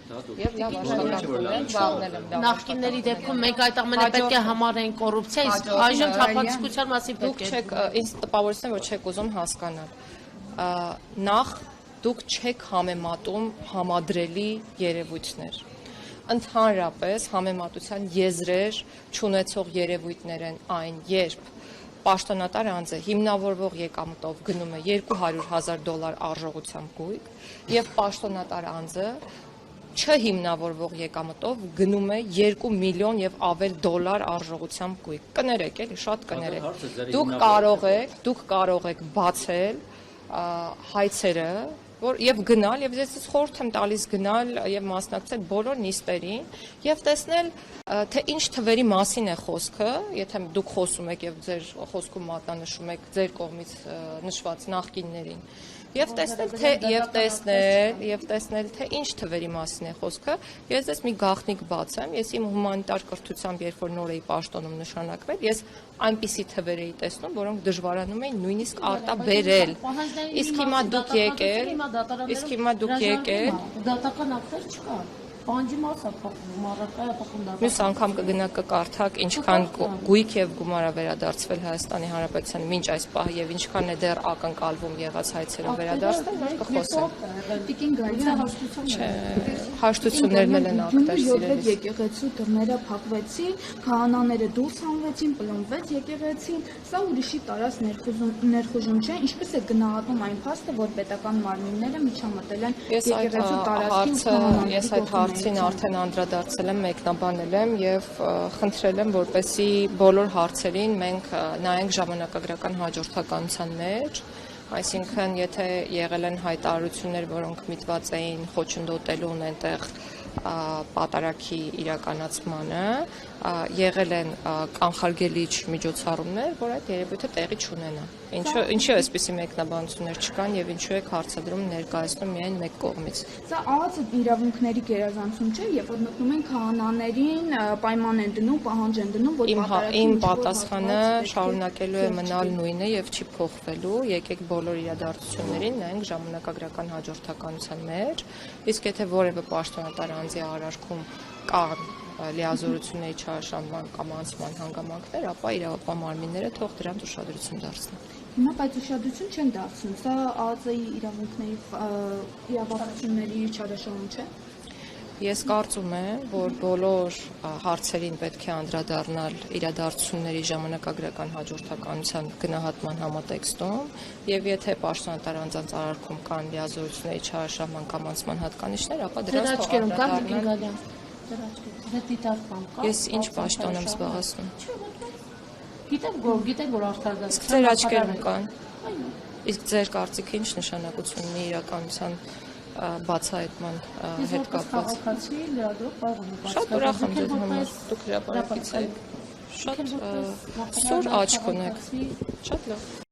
եւ լավ աշխատանքով են զբաղվել եմ։ Նախկինների դեպքում մենք այդ ամենը պետք է համարենք կոռուպցիա, իսկ այժմ թափանցիկության մասին դուք պետք է։ չեք ինձ տպավորեցնում, որ չեք ուզում հասկանալ։ Նախ դուք չեք համեմատում համադրելի երևույթներ։ Ընդհանրապես համեմատության եզրեր չունեցող երևույթներ են այն, երբ պաշտոնատար անձը հիմնավորվող եկամտով գնում է $200,000 արժողությամբ գույք եւ պաշտոնատար անձը չհիմնավորվող եկամտով գնում է $2 միլիոն եւ ավել արժողությամբ գույք։ Կներեք, էլի շատ կներեք։ Դուք կարող եք բացել հայցերը եւ գնալ եւ ես խորհուրդ եմ տալիս գնալ եւ մասնակցել բոլոր նիստերին եւ տեսնել թե ինչ թվերի մասին է խոսքը, եթե դուք խոսում եք եւ ձեր խոսքում մատնանշում եք ձեր կողմից նշված նախկիններին եւ տեսնել թե ինչ թվերի մասին է խոսքը։ Ես դες մի գաղտնիք բացեմ, ես իմ հումանիտար կրթությամբ երբ որ նոր էի պաշտոնում նշանակվել, ես այնպիսի թվեր էի տեսնում, որոնք դժվարանում էին նույնիսկ արտաբերել։ Իսկ հիմա դուք եկել դատական ակտեր չկա։ Պանջի մասը փոխվում, առարկայը փոխվում։ Մյուս անգամ կգնաք կկարդաք ինչքան գույք եւ գումար է վերադարձվել Հայաստանի Հանրապետությանը մինչ այս պահը եւ ինչքան է դեռ ակնկալվում եղած հայցերով վերադարձնել, որ կխոսենք։ Տիկին Գայլյանը Հաշտություններն էլ են ակտեր սիրելիս։ Եկեղեցու դռները փակվեցին, քահանաները դուրս հանվեցին, պլոմվեց եկեղեցին։ Սա ուրիշի տարած ներխուժում չէ, ինչպես է գնահատում այն փաստը, որ պետական մարմինները միջամտել են եկեղեցու տարածքին։ Ես այդ հարցին արդեն անդրադարձել եմ, մեկնաբանել եմ եւ խնդրել եմ, որպեսզի բոլոր հարցերին մենք նայենք ժամանակագրական հաջորդականության մեջ, այսինքն եթե եղել են հայտարարություններ, որոնք միտված էին խոչընդոտելուն այնտեղ պատարագի իրականացմանը, եղել են կանխարգելիչ միջոցառումներ, որ այդ երևույթը տեղի չունենա։ Ինչու այսպիսի մեկնաբանություններ չկան եւ ինչու եք հարցադրում ներկայացնում միայն մեկ կողմից։ Սա ԱԱԾ իրավունքների գերազանցում չէ, երբ որ մտնում են քահանաներին, պայման են դնում, պահանջ են դնում, որ իմ պատասխանը շարունակելու է մնալ նույնը եւ չի փոխվելու։ Եկեք բոլոր իրադարձություններին նայենք ժամանակագրական հաջորդականության մեջ, իսկ եթե որևէ պաշտոնատար անձի արարքում կան լիազորությունների չարաշահման կամ անցման հանգամանքներ, ապա իրավապահ մարմինները թող դրանց ուշադրություն դարձնեն։ Հիմա բայց ուշադրություն չեն դարձնում, սա ԱԱԾ-ի իրավունքների իրավասությունների չարաշահում չէ։ Ես կարծում եմ, որ բոլոր հարցերին պետք է անդրադառնալ իրադարձությունների ժամանակագրական հաջորդականության գնահատման համատեքստում եւ եթե պաշտոնատար անձանց արարքում կան լիազորությունների չարաշահման կամ անցման հատկանիշներ, ապա դրանց թող անդրադառնալ։ Ես ինչ պաշտոն եմ զբաղեցնում։ Գիտեք, որ արդարացած։ Իսկ ձեր աչքերում կան։ Իսկ ձեր կարծիքը ինչ նշանակություն ունի իրականության բացահայտման հետ կապված։ Շատ ուրախ եմ ձեզ համար, դուք հրապարակից եք։ Շատ սուր աչք ունեք։ Շատ լավ։